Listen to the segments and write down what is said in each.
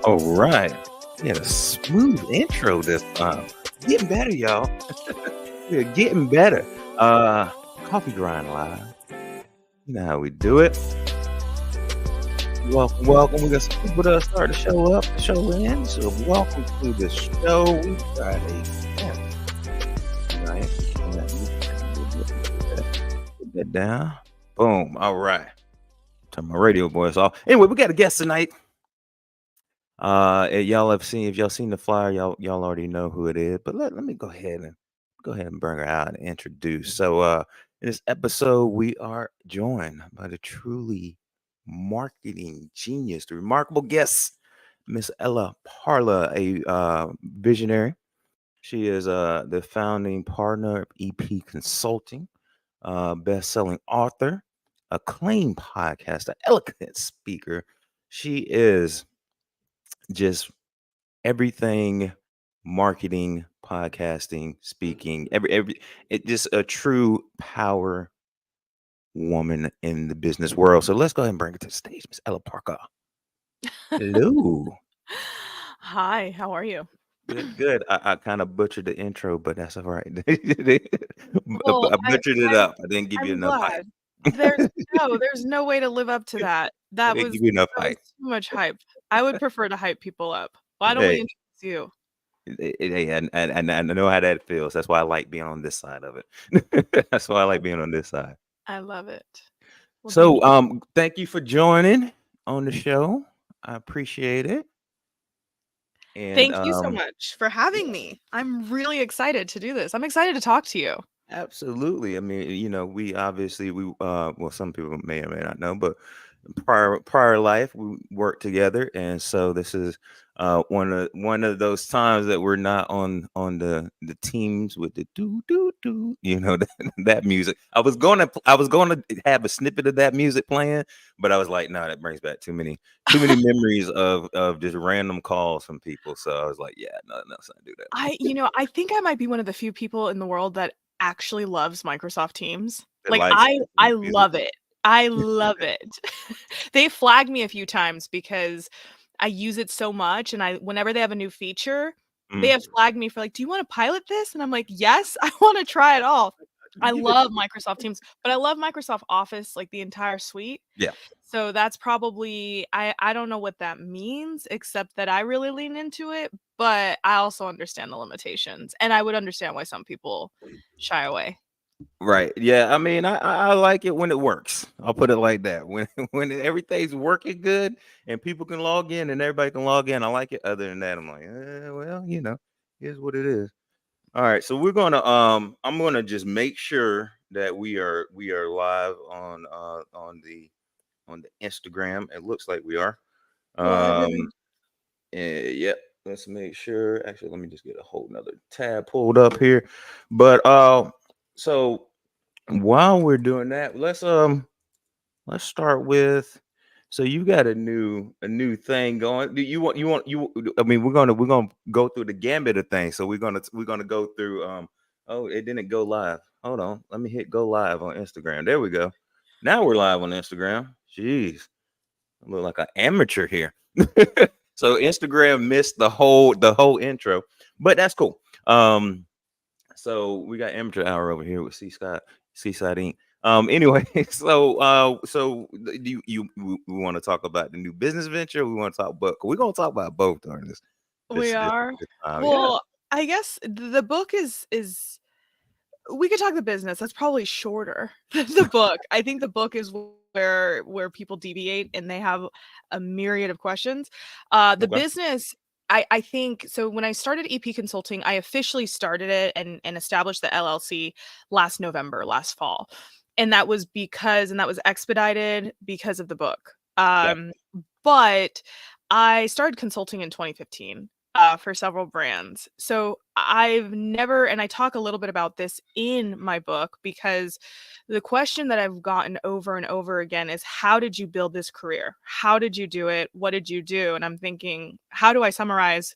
All right. We had a smooth intro this time. Getting better, y'all. We're getting better. Coffee grind live. You know how we do it. Welcome, welcome. We got some people that start to show up, show in. So welcome to the show. We got a guest, right? Put that down. Boom. All right. Turn my radio voice off. Anyway, we got a guest tonight. Y'all have seen, if y'all seen the flyer, y'all already know who it is. But let me go ahead and bring her out and introduce. So in this episode, we are joined by the truly marketing genius, the remarkable guest, Miss Ella Parlor, a visionary. She is the founding partner of EP Consulting, best-selling author, acclaimed podcaster, eloquent speaker. She is just everything marketing, podcasting, speaking, every it just a true power woman in the business world. So let's go ahead and bring it to the stage, Miss Ella Parker. Hello. Hi, how are you? Good. I kind of butchered the intro, but that's all right. Well, I butchered it I'm up. I didn't give you I'm enough hype. glad. There's no way to live up to that. I That didn't was give you enough that was hype. too much hype. I would prefer to hype people up. Why don't we Hey, introduce you? hey, and I know how that feels. That's why I like being on this side of it. That's why I like being on this side. I love it. Well, thank So, you. thank you for joining on the show. I appreciate it. And Thank you so much for having yeah, me. I'm really excited to do this. I'm excited to talk to you. absolutely. I mean, we obviously well, some people may or may not know, but prior life we worked together, and so this is one of those times that we're not on the teams with the do that, that music. I was going to have a snippet of that music playing, but I was like, no, that brings back too many memories of just random calls from people. So I was like, yeah, no, let's not do that. I think I might be one of the few people in the world that actually loves Microsoft Teams. That Like likes I music. love it. I love it. They flagged me a few times because I use it so much and I whenever they have a new feature, they Mm. have flagged me for like, "Do you wanna pilot this?" And I'm like, "Yes, I wanna try it all." I You did. love Microsoft Teams, but I love Microsoft Office, like the entire suite. Yeah. So that's probably I don't know what that means except that I really lean into it, but I also understand the limitations, and I would understand why some people shy away. Right. Yeah. I mean, I like it when it works. I'll put it like that. When when everything's working good and people can log in and everybody can log in, I like it. Other than that, I'm like, well, here's what it is. All right. So I'm gonna just make sure that we are live on the Instagram. It looks like we are. Good. Um. Yep. Let's make sure. Actually, let me just get a whole nother tab pulled up here. But so while we're doing that, let's start with, so you got a new thing going. Do you I mean, we're gonna go through the gambit of things. So we're gonna go through oh, it didn't go live. Hold on. Let me hit go live on Instagram. There we go. Now we're live on Instagram. Jeez. I look like an amateur here. So Instagram missed the whole intro, but that's cool. So we got amateur hour over here with Seaside Inc. Anyway, do we want to talk about the new business venture? We want to talk, but we're gonna talk about both during this We this this, are. this time. Yeah. Well, I guess the book is we could talk the business. That's probably shorter than the book. I think the book is where people deviate and they have a myriad of questions. The Okay. business, I think so. When I started EP Consulting, I officially started it and established the LLC last November, last fall, and that was expedited because of the book. Yeah. But I started consulting in 2015 for several brands. So I've never, and I talk a little bit about this in my book because the question that I've gotten over and over again is how did you build this career? How did you do it? What did you do? And I'm thinking, how do I summarize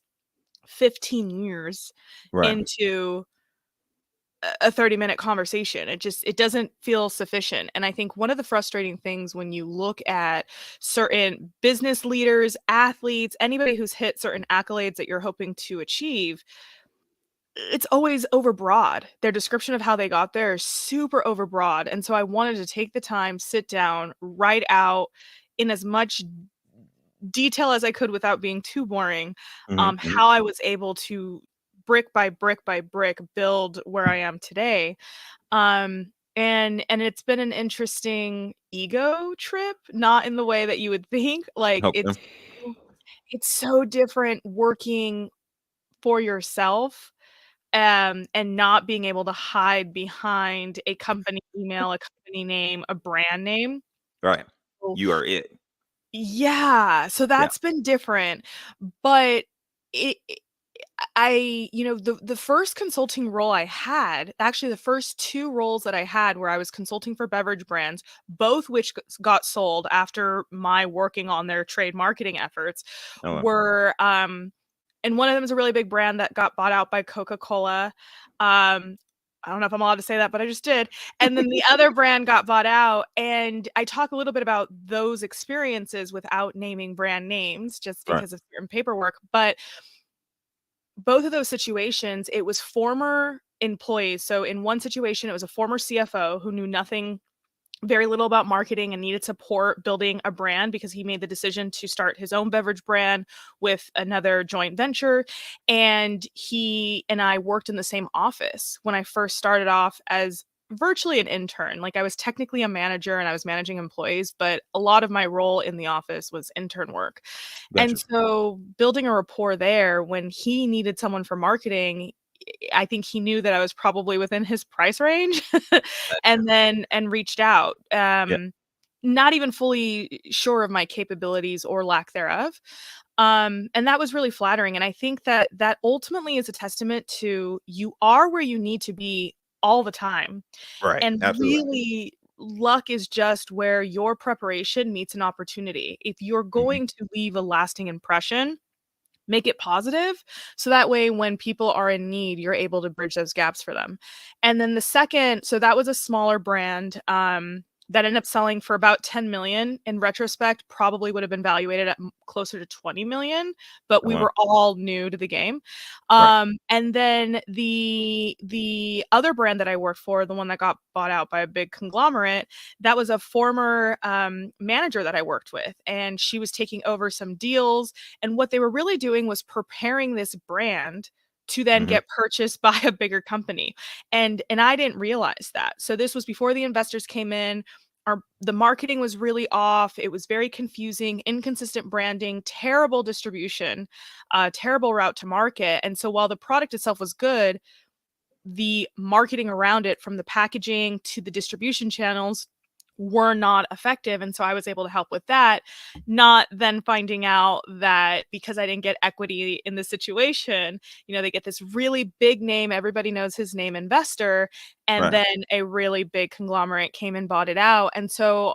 15 years Right. into a 30-minute conversation. It doesn't feel sufficient. And I think one of the frustrating things when you look at certain business leaders, athletes, anybody who's hit certain accolades that you're hoping to achieve, it's always overbroad. Their description of how they got there is super overbroad. And so I wanted to take the time, sit down, write out in as much detail as I could without being too boring, Mhm, mhm. how I was able to brick by brick by brick build where I am today. And it's been an interesting ego trip, not in the way that you would think. Like Okay. it's so different working for yourself, and not being able to hide behind a company email, a company name, a brand name. Right. So You are it. yeah, so Yeah. that's been different, but it the first consulting role I had, actually the first 2 roles that I had where I was consulting for beverage brands, both which got sold after my working on their trade marketing efforts, Oh, well. were, and one of them is a really big brand that got bought out by Coca-Cola. Um, I don't know if I'm allowed to say that, but I just did. And then the other brand got bought out, and I talk a little bit about those experiences without naming brand names just Right. because of certain paperwork, but both of those situations, it was former employees. So in one situation, it was a former CFO who knew nothing, very little about marketing and needed support building a brand because he made the decision to start his own beverage brand with another joint venture. And he and I worked in the same office when I first started off as virtually an intern. Like I was technically a manager and I was managing employees, but a lot of my role in the office was intern work. And Gotcha. so building a rapport there when he needed someone for marketing, I think he knew that I was probably within his price range Gotcha. and reached out, Yeah. not even fully sure of my capabilities or lack thereof. And that was really flattering. And I think that that ultimately is a testament to you are where you need to be all the time. Right. And Absolutely. really, luck is just where your preparation meets an opportunity. If you're Mhm. going to leave a lasting impression, make it positive, so that way when people are in need, you're able to bridge those gaps for them. And then the second, so that was a smaller brand, that ended up selling for about 10 million. In retrospect, probably would have been valuated at closer to 20 million, but Oh, we well. were all new to the game. Right. And then the other brand that I worked for, the one that got bought out by a big conglomerate, that was a former manager that I worked with, and she was taking over some deals, and what they were really doing was preparing this brand to then Mhm. get purchased by a bigger company. And I didn't realize that. So this was before the investors came in. The marketing was really off. It was very confusing, inconsistent branding, terrible distribution, terrible route to market. And so while the product itself was good, the marketing around it, from the packaging to the distribution channels, were not effective. And so I was able to help with that, not then finding out that because I didn't get equity in the situation, they get this really big name, everybody knows his name, investor, and Right. then a really big conglomerate came and bought it out. And so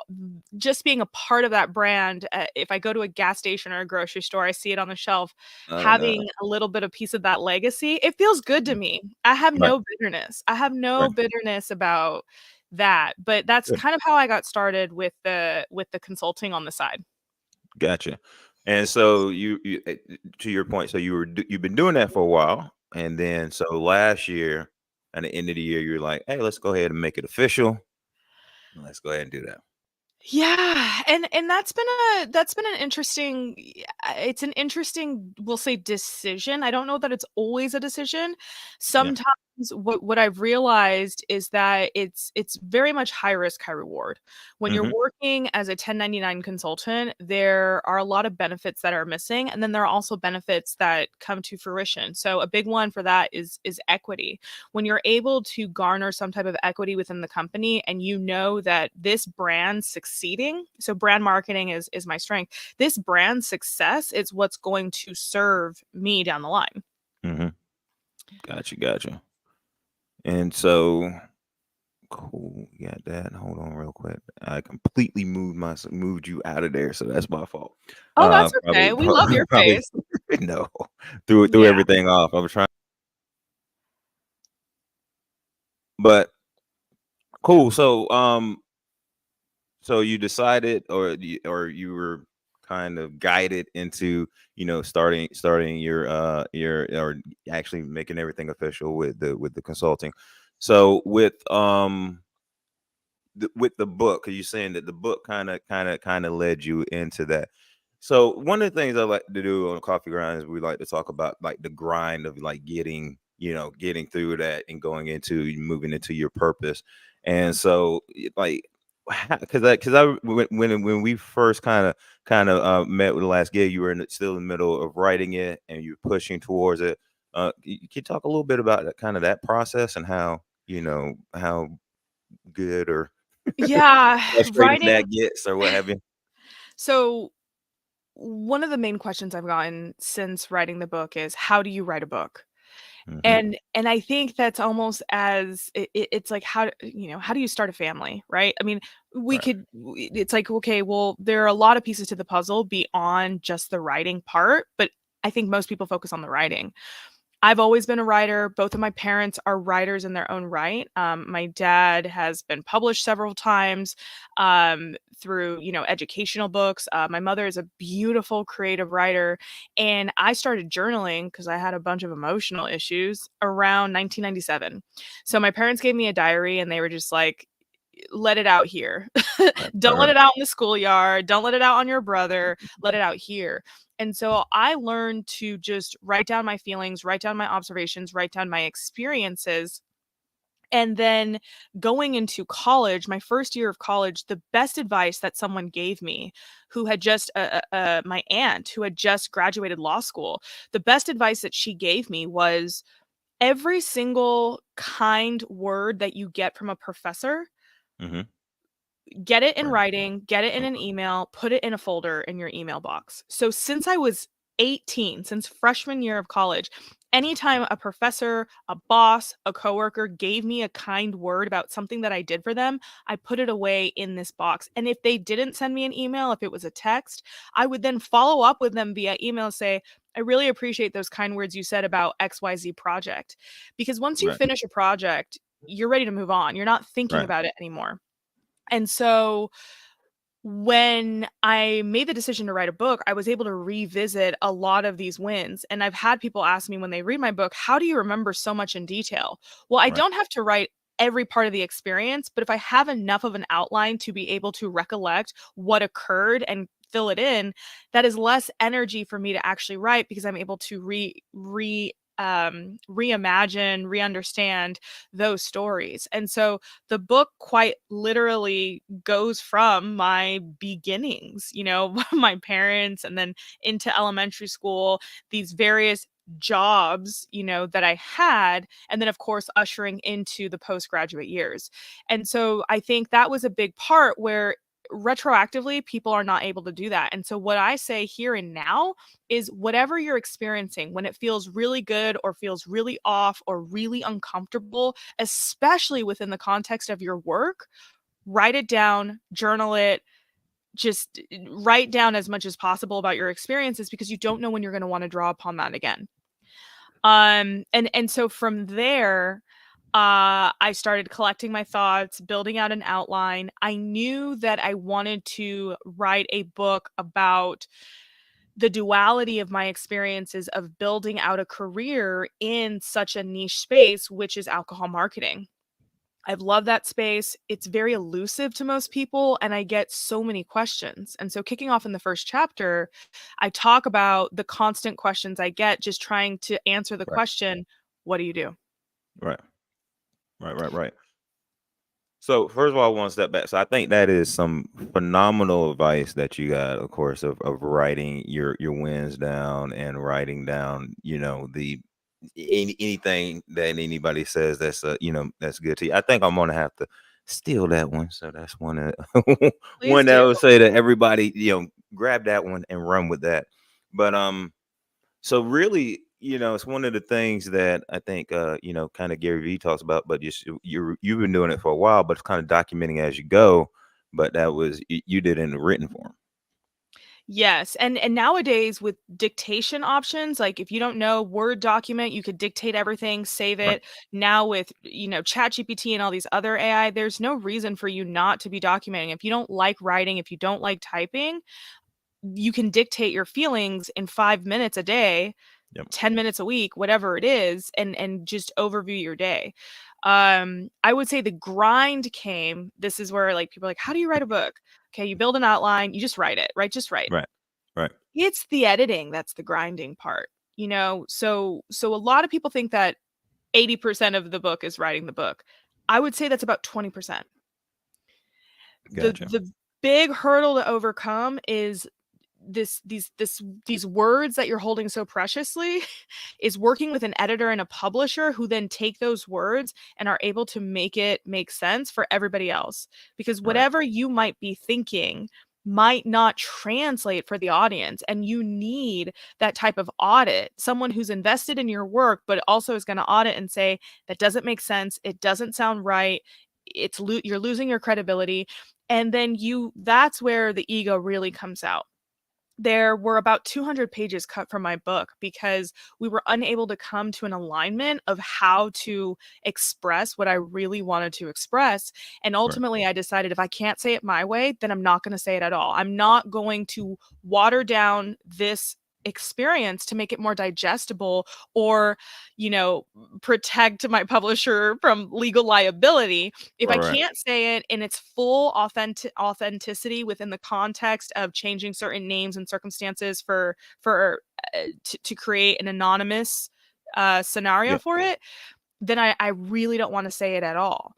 just being a part of that brand, if I go to a gas station or a grocery store, I see it on the shelf, Oh, no. having a little bit of piece of that legacy, it feels good to Mhm. me. I have Right. no bitterness. I have no Right. bitterness about that, but that's Good. kind of how I got started with the consulting on the side. Gotcha. And so to your point, so you've been doing that for a while, and then so last year, at the end of the year, you're like, hey, let's go ahead and make it official. Let's go ahead and do that. Yeah, and that's been an interesting, it's an interesting, we'll say, decision. I don't know that it's always a decision. Yeah. Sometimes what I've realized is that it's very much high risk, high reward. When you're Hmm. working as a 1099 consultant, there are a lot of benefits that are missing, and then there are also benefits that come to fruition. So a big one for that is equity. When you're able to garner some type of equity within the company and you know that this brand succeeding, so brand marketing is my strength, this brand success is what's going to serve me down the line. Hmm. Gotcha. Gotcha. And so cool. You got that. Hold on, real quick. I completely moved you out of there, so that's my fault. Oh, that's Probably, okay. We love your probably face. no, threw Yeah. everything off. I was trying. But cool. So you decided, or you were kind of guided into, starting your or actually making everything official with the consulting. So with the book, because you're saying that the book kind of led you into that. So one of the things I like to do on Coffee Grind is we like to talk about like the grind of like getting through that and going into moving into your purpose. And so like because I when we first kind of met with the last gig, you were still in the middle of writing it and you're pushing towards it. Can you talk a little bit about that kind of that process and how good or Yeah, frustrating writing. that gets or what have you? So one of the main questions I've gotten since writing the book is, how do you write a book? Mhm. And I think that's almost as it's like, how do you start a family, right? I mean, we Right. could it's like, okay, well, there are a lot of pieces to the puzzle beyond just the writing part, but I think most people focus on the writing. I've always been a writer. Both of my parents are writers in their own right. My dad has been published several times through, educational books. My mother is a beautiful creative writer, and I started journaling because I had a bunch of emotional issues around 1997. So my parents gave me a diary, and they were just like, let it out here. Right. Right. Don't let Right. it out in the schoolyard. Don't let it out on your brother. Let it out here. And so I learned to just write down my feelings, write down my observations, write down my experiences. And then going into college, my first year of college, the best advice that someone gave me, who had just, my aunt, who had just graduated law school, the best advice that she gave me was, every single kind word that you get from a professor, Mhm. get it in Right. writing, get it in an Okay. email, put it in a folder in your email box. So since I was 18, since freshman year of college, anytime a professor, a boss, a coworker gave me a kind word about something that I did for them, I put it away in this box. And if they didn't send me an email, if it was a text, I would then follow up with them via email, say, I really appreciate those kind words you said about XYZ project. Because once you Right. finish a project, you're ready to move on. You're not thinking Right. about it anymore. And so when I made the decision to write a book, I was able to revisit a lot of these wins. And I've had people ask me when they read my book, how do you remember so much in detail? Well, I Right. don't have to write every part of the experience, but if I have enough of an outline to be able to recollect what occurred and fill it in, that is less energy for me to actually write because I'm able to reimagine, re-understand those stories. And so the book quite literally goes from my beginnings, my parents, and then into elementary school, these various jobs, that I had, and then of course ushering into the postgraduate years. And so I think that was a big part where retroactively people are not able to do that. And so what I say here and now is, whatever you're experiencing, when it feels really good or feels really off or really uncomfortable, especially within the context of your work, write it down, journal it, just write down as much as possible about your experiences, because you don't know when you're going to want to draw upon that again. And so from there, I started collecting my thoughts, building out an outline. I knew that I wanted to write a book about the duality of my experiences of building out a career in such a niche space, which is alcohol marketing. I've loved that space. It's very elusive to most people, and I get so many questions. And so, kicking off in the first chapter, I talk about the constant questions I get just trying to answer the Right. question, what do you do? Right. Right. Right. Right. So first of all, I want to step back. So I think that is some phenomenal advice that you got, of course, of writing your wins down and writing down, the anything that anybody says that's that's good to you. I think I'm gonna have to steal that one. So that's one Please one that do. I would say that everybody, grab that one and run with that. But so really, it's one of the things that I think, kind of Gary Vee talks about, but just you've been doing it for a while, but it's kind of documenting as you go. But that was you did it in the written form. Yes, and nowadays with dictation options, like if you don't know Word document, you could dictate everything, save Right. it. Now with, ChatGPT and all these other AI, there's no reason for you not to be documenting. If you don't like writing, if you don't like typing, you can dictate your feelings in 5 minutes a day, Yep. 10 minutes a week, whatever it is, and just overview your day. I would say the grind came. This is where like people are like, how do you write a book? Okay, you build an outline, you just write it, right? Just write. Right. Right. It's the editing that's the grinding part, so a lot of people think that 80% of the book is writing the book. I would say that's about 20%. Gotcha. The big hurdle to overcome is these words that you're holding so preciously is working with an editor and a publisher who then take those words and are able to make it make sense for everybody else. Because Right. whatever you might be thinking might not translate for the audience. And you need that type of audit, someone who's invested in your work, but also is going to audit and say, that doesn't make sense. It doesn't sound right. You're losing your credibility. And then that's where the ego really comes out. There were about 200 pages cut from my book because we were unable to come to an alignment of how to express what I really wanted to express. And Right. ultimately, I decided if I can't say it my way, then I'm not going to say it at all. I'm not going to water down this experience to make it more digestible or, you know, protect my publisher from legal liability. If I Right. can't say it in its full authenticity within the context of changing certain names and circumstances to create an anonymous scenario Yeah. for it, then I really don't want to say it at all.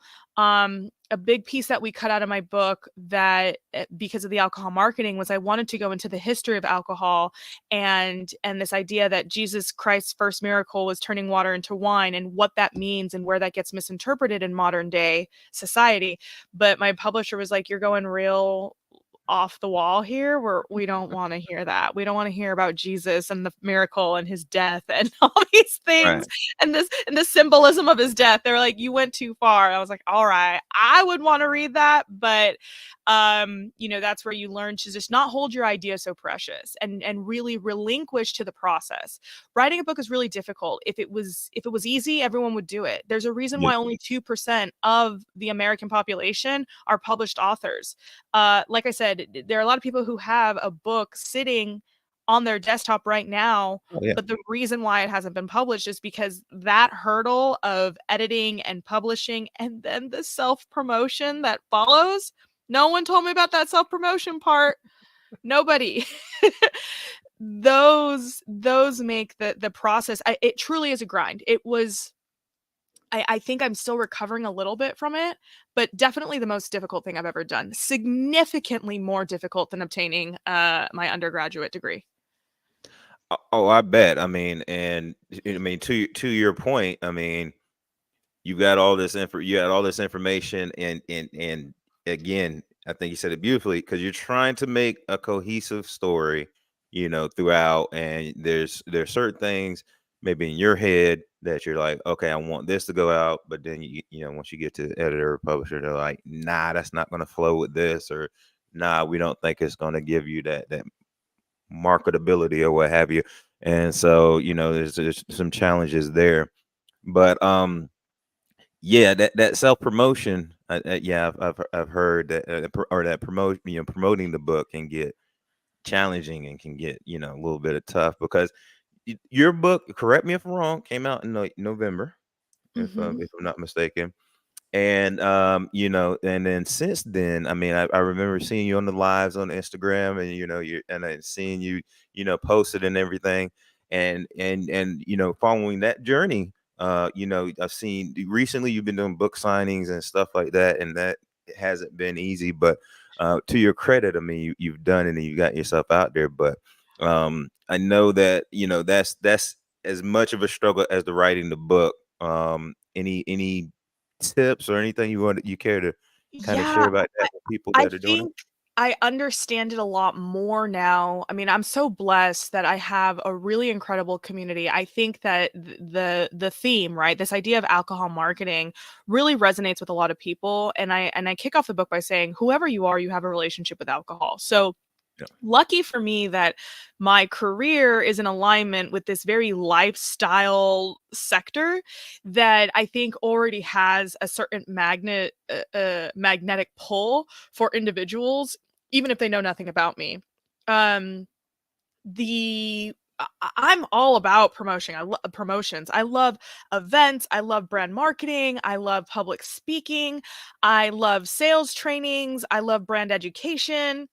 A big piece that we cut out of my book that because of the alcohol marketing was I wanted to go into the history of alcohol and this idea that Jesus Christ's first miracle was turning water into wine and what that means and where that gets misinterpreted in modern day society. But my publisher was like, "You're going real off the wall here. We don't want to hear that. We don't want to hear about Jesus and the miracle and his death and all these things Right. and the symbolism of his death." They're like, "You went too far." I was like, "All right, I would want to read that, but that's where you learn to just not hold your idea so precious and really relinquish to the process. Writing a book is really difficult. If it was easy, everyone would do it. There's a reason Yep. why only 2% of the American population are published authors. Like I said, there are a lot of people who have a book sitting on their desktop right now, Oh yeah. but the reason why it hasn't been published is because that hurdle of editing and publishing and then the self-promotion that follows, no one told me about that self-promotion part. Nobody. Those make the process. It truly is a grind. It was I think I'm still recovering a little bit from it, but definitely the most difficult thing I've ever done. Significantly more difficult than obtaining my undergraduate degree. Oh, I bet. I mean, and I mean to your point. I mean, you got all this information, and again, I think you said it beautifully because you're trying to make a cohesive story, throughout, and there's certain things maybe in your head that you're like, okay, I want this to go out, but then once you get to the editor or publisher, they're like, nah, that's not going to flow with this, or nah, we don't think it's going to give you that marketability or what have you, and so there's some challenges there, but yeah, that self promotion. Yeah, I've heard that, or that promoting the book can get challenging and can get a little bit of tough because your book. Correct me if I'm wrong. Came out in November, Mhm. if I'm not mistaken. And and then since then, I mean, I remember seeing you on the lives on Instagram, and seeing you, posted and everything, and following that journey. I've seen recently you've been doing book signings and stuff like that, and that hasn't been easy. But to your credit, I mean, you've done it and you got yourself out there. But I know that that's as much of a struggle as the writing the book. Any tips or anything you care to kind of share Yeah, about that with people I that are doing it? think I understand it a lot more now. I mean, I'm so blessed that I have a really incredible community. I think that the theme, right, this idea of alcohol marketing really resonates with a lot of people. And I kick off the book by saying, whoever you are, you have a relationship with alcohol. So Yeah. Lucky for me that my career is in alignment with this very lifestyle sector that I think already has a certain magnetic pull for individuals, even if they know nothing about me. Um, the I'm all about promotion. I love promotions. I love events. I love brand marketing. I love public speaking. I love sales trainings. I love brand education.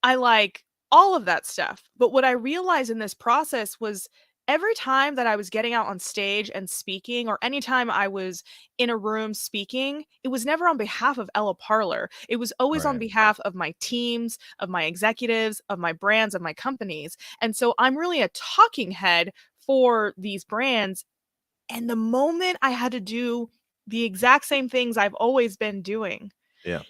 I like all of that stuff. But what I realized in this process was every time that I was getting out on stage and speaking, or anytime I was in a room speaking, it was never on behalf of Ella Parlor. It was always on Right. behalf of my teams, of my executives, of my brands, of my companies. And so I'm really a talking head for these brands. And the moment I had to do the exact same things I've always been doing, Yeah.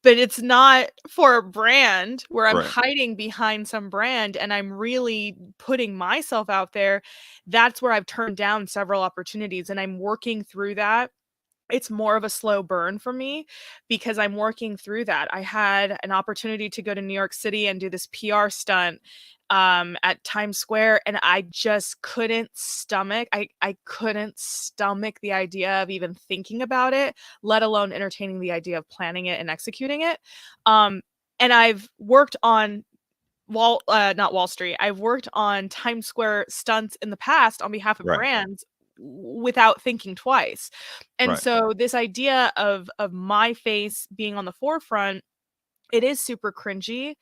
but it's not for a brand where I'm Right. hiding behind some brand and I'm really putting myself out there, that's where I've turned down several opportunities, and I'm working through that. It's more of a slow burn for me because I'm working through that. I had an opportunity to go to New York City and do this PR stunt at Times Square, and I just couldn't stomach. I couldn't stomach the idea of even thinking about it, let alone entertaining the idea of planning it and executing it. Um, and I've worked on not Wall Street. I've worked on Times Square stunts in the past on behalf of Right. brands without thinking twice. And Right. so this idea of my face being on the forefront, it is super cringy.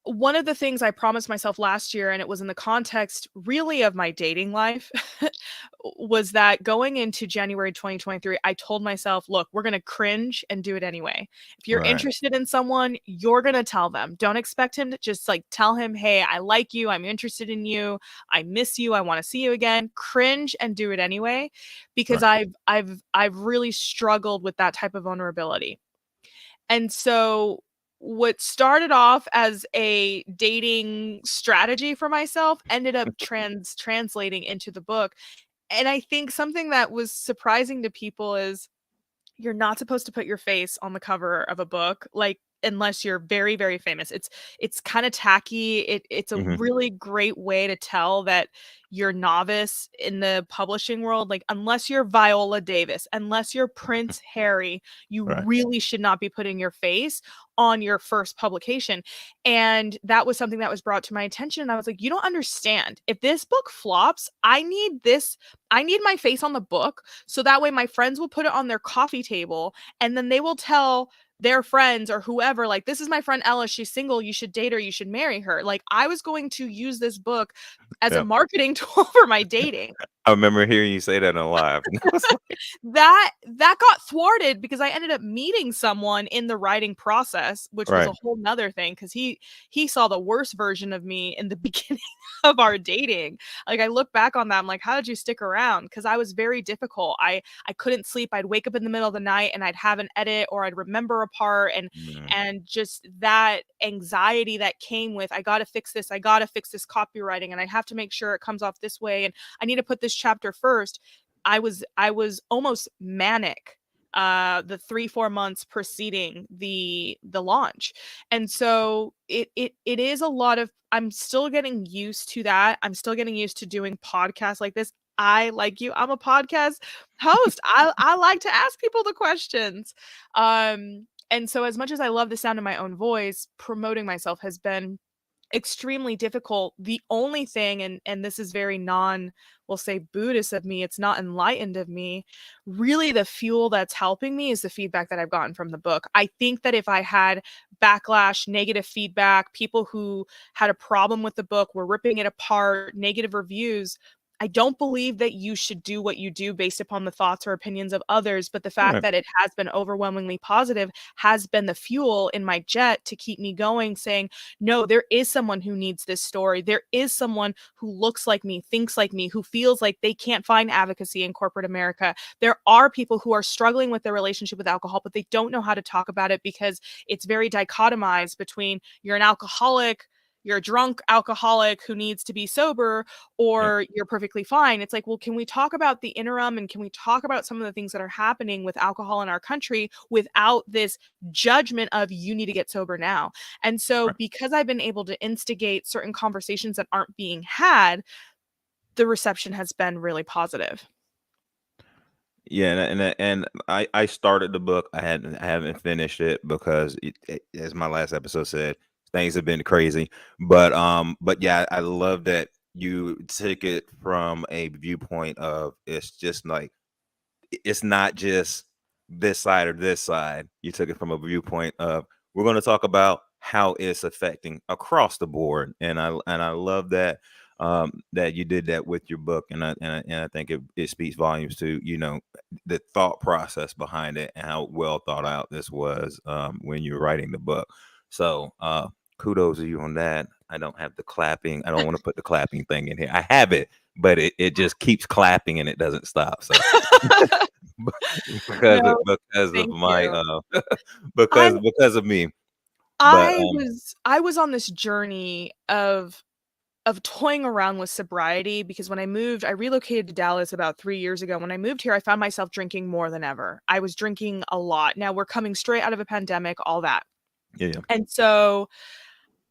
One of the things I promised myself last year, and it was in the context really of my dating life, was that going into January 2023, I told myself, look, we're going to cringe and do it anyway. If you're Right. interested in someone, you're going to tell them. Don't expect him to just like tell him, hey, I like you. I'm interested in you. I miss you. I want to see you again. Cringe and do it anyway, because Right. I've really struggled with that type of vulnerability. And so what started off as a dating strategy for myself ended up translating into the book. And I think something that was surprising to people is you're not supposed to put your face on the cover of a book, like, unless you're very, very famous. It's kinda tacky. It's a Hmm. really great way to tell that you're novice in the publishing world, like, unless you're Viola Davis, unless you're Prince Harry, you Right. really should not be putting your face on your first publication, and that was something that was brought to my attention, and I was like, "You don't understand. If this book flops, I need my face on the book so that way my friends will put it on their coffee table and then they will tell their friends or whoever, like, this is my friend Ella, she's single, you should date her, you should marry her. Like, I was going to use this book as a Yeah. marketing tool for my dating. I remember hearing you say that in live, and I was like, That got thwarted because I ended up meeting someone in the writing process, which was a right. whole nother thing because he saw the worst version of me in the beginning of our dating. Like, I look back on that, I'm like, how did you stick around? Because I was very difficult. I couldn't sleep. I'd wake up in the middle of the night and I'd have an edit or I'd remember a part, Mm. and just that anxiety that came with, I gotta fix this, I gotta fix this copywriting, and I have to make sure it comes off this way, and I need to put this chapter first. I was almost manic the 3-4 months preceding the launch. And so it is a lot of, I'm still getting used to that. I'm still getting used to doing podcasts like this. I, like you, I'm a podcast host. I like to ask people the questions. And so as much as I love the sound of my own voice, promoting myself has been extremely difficult. The only thing, and this is very non, we'll say, Buddhist of me, it's not enlightened of me, really the fuel that's helping me is the feedback that I've gotten from the book. I think that if I had backlash, negative feedback, people who had a problem with the book, were ripping it apart, negative reviews, I don't believe that you should do what you do based upon the thoughts or opinions of others, but the fact Right. that it has been overwhelmingly positive has been the fuel in my jet to keep me going, saying, no, there is someone who needs this story. There is someone who looks like me, thinks like me, who feels like they can't find advocacy in corporate America. There are people who are struggling with their relationship with alcohol, but they don't know how to talk about it because it's very dichotomized between you're an alcoholic, you're a drunk alcoholic who needs to be sober, Yeah. or you're perfectly fine. It's like, well, can we talk about the interim, and can we talk about some of the things that are happening with alcohol in our country without this judgment of you need to get sober now? And so Right. because I've been able to instigate certain conversations that aren't being had, the reception has been really positive. Yeah, and I started the book. I haven't finished it because as my last episode said, things have been crazy. But yeah, I love that you took it from a viewpoint of it's just like it's not just this side or this side. You took it from a viewpoint of we're going to talk about how it's affecting across the board, and I love that that you did that with your book, and I think it speaks volumes to the thought process behind it and how well thought out this was when you're writing the book. So kudos to you on that. I don't have the clapping. I don't want to put the clapping thing in here. I have it, but it just keeps clapping and it doesn't stop. So No, because of thank my you. I'm because of me. But I was on this journey of toying around with sobriety, because when I moved, I relocated to Dallas about 3 years ago. When I moved here, I found myself drinking more than ever. I was drinking a lot. Now we're coming straight out of a pandemic, all that. yeah, yeah, And so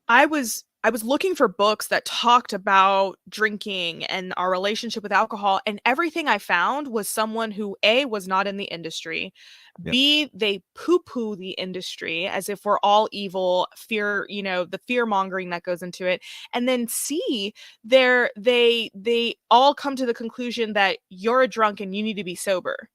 I was looking for books that talked about drinking and our relationship with alcohol, and everything I found was someone who A, was not in the industry, yeah, B, they poo-poo the industry as if we're all evil, fear, the fear mongering that goes into it. And then C, they all come to the conclusion that you're a drunk and you need to be sober.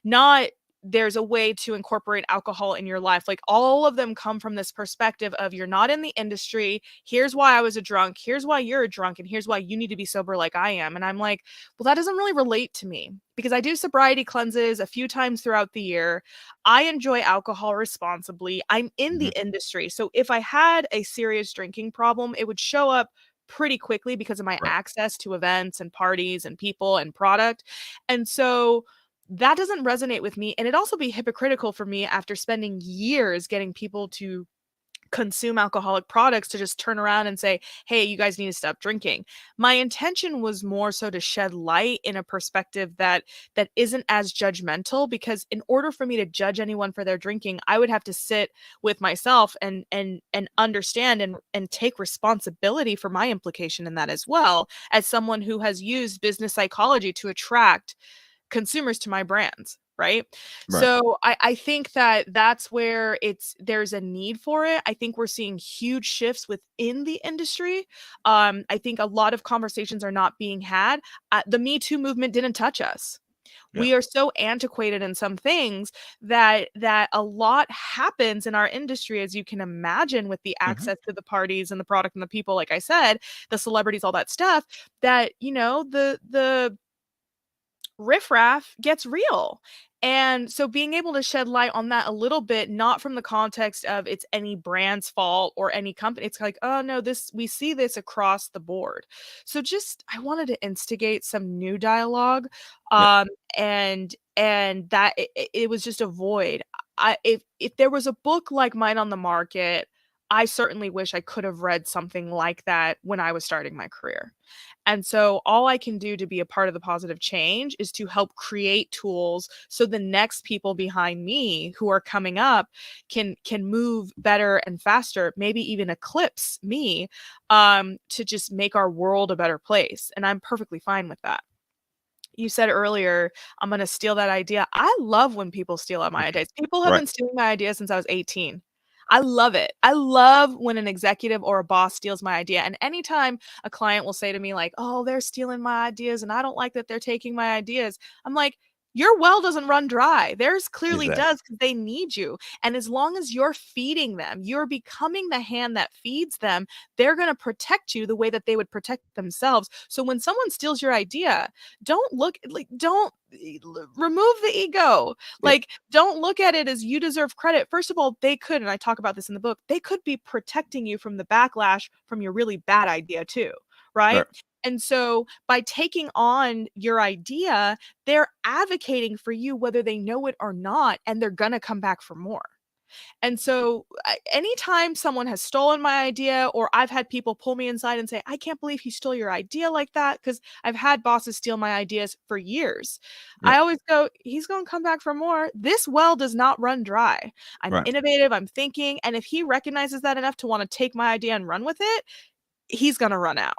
Not there's a way to incorporate alcohol in your life. Like, all of them come from this perspective of you're not in the industry. Here's why I was a drunk. Here's why you're a drunk. And here's why you need to be sober like I am. And I'm like, well, that doesn't really relate to me, because I do sobriety cleanses a few times throughout the year. I enjoy alcohol responsibly. I'm in mhm, the industry. So if I had a serious drinking problem, it would show up pretty quickly because of my right, access to events and parties and people and product. And so that doesn't resonate with me. And it'd also be hypocritical for me, after spending years getting people to consume alcoholic products, to just turn around and say, hey, you guys need to stop drinking. My intention was more so to shed light in a perspective that isn't as judgmental, because in order for me to judge anyone for their drinking, I would have to sit with myself and understand and take responsibility for my implication in that as well, as someone who has used business psychology to attract consumers to my brands, right? right, So I think that that's where there's a need for it. I think we're seeing huge shifts within the industry. I think a lot of conversations are not being had. The Me Too movement didn't touch us. yeah, We are so antiquated in some things that a lot happens in our industry, as you can imagine, with the mhm, access to the parties and the product and the people, like I said, the celebrities, all that stuff, that the riffraff gets real. And so being able to shed light on that a little bit, not from the context of it's any brand's fault or any company. It's like, oh no, this we see this across the board. So just I wanted to instigate some new dialogue. yeah, Um and that it was just a void. If there was a book like mine on the market, I certainly wish I could have read something like that when I was starting my career. And so all I can do to be a part of the positive change is to help create tools so the next people behind me who are coming up can move better and faster, maybe even eclipse me, to just make our world a better place. And I'm perfectly fine with that. You said earlier, I'm going to steal that idea. I love when people steal out my ideas. People have right, been stealing my ideas since I was 18. I love it. I love when an executive or a boss steals my idea. And anytime a client will say to me, like, oh, they're stealing my ideas and I don't like that they're taking my ideas, I'm like, your well doesn't run dry. Theirs clearly exactly, does, because they need you. And as long as you're feeding them, you're becoming the hand that feeds them, they're going to protect you the way that they would protect themselves. So when someone steals your idea, don't remove the ego. yeah, Like, don't look at it as you deserve credit. First of all, they could, and I talk about this in the book, they could be protecting you from the backlash from your really bad idea too, right? right, And so by taking on your idea, they're advocating for you whether they know it or not, and they're going to come back for more. And so, anytime someone has stolen my idea, or I've had people pull me inside and say, I can't believe he stole your idea like that, because I've had bosses steal my ideas for years. Yep. I always go, he's going to come back for more. This well does not run dry. I'm Right. innovative, I'm thinking. And if he recognizes that enough to want to take my idea and run with it, he's going to run out.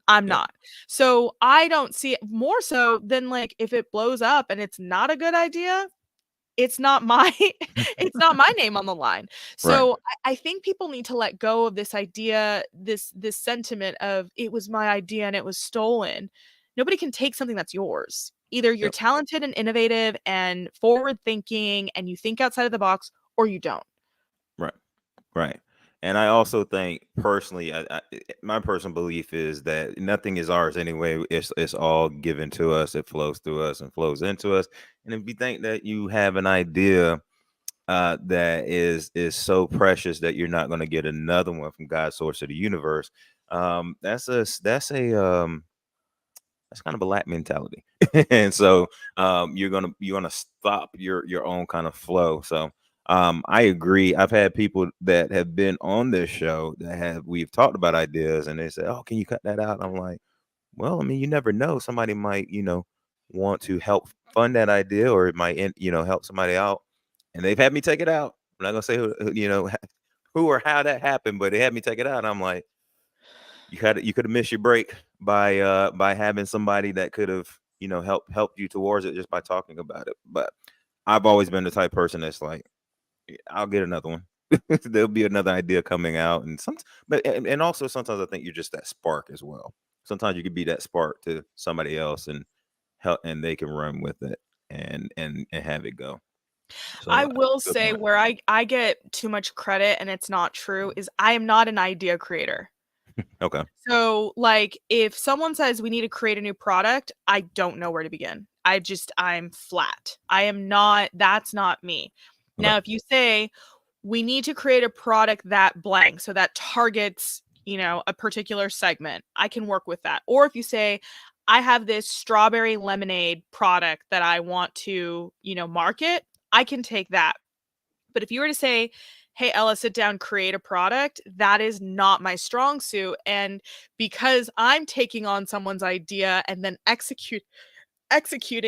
I'm Yep. not. So I don't see it more so than like if it blows up and it's not a good idea, it's not my it's not my name on the line. Right. So I think people need to let go of this idea, this sentiment of it was my idea and it was stolen. Nobody can take something that's yours. Either you're Yep. talented and innovative and forward thinking and you think outside of the box, or you don't. Right. Right. And I also think personally, my personal belief is that nothing is ours anyway. It's all given to us. It flows through us and flows into us. And if you think that you have an idea that is so precious that you're not going to get another one from God's source of the universe, that's kind of a lack mentality. And so you're gonna stop your own kind of flow. So I agree. I've had people that have been on this show that we've talked about ideas and they say, oh, can you cut that out? I'm like, well, I mean, you never know. Somebody might, want to help fund that idea, or it might, help somebody out. And they've had me take it out. I'm not gonna say who or how that happened, but they had me take it out. And I'm like, you could have missed your break by having somebody that could have helped you towards it just by talking about it. But I've always been the type person that's like, "Yeah, I'll get another one. There'll be another idea coming out, and and also sometimes I think you're just that spark as well. Sometimes you could be that spark to somebody else and help, and they can run with it and have it go. I So will good say point. where I get too much credit and it's not true is I am not an idea creator. Okay. So, like, if someone says we need to create a new product, I don't know where to begin. I'm flat. I am not, that's not me. Okay. Now, if you say we need to create a product that blank, so that targets, a particular segment, I can work with that. Or if you say, I have this strawberry lemonade product that I want to, market, I can take that. But if you were to say, hey, Ella, sit down, create a product, that is not my strong suit. And because I'm taking on someone's idea and then executing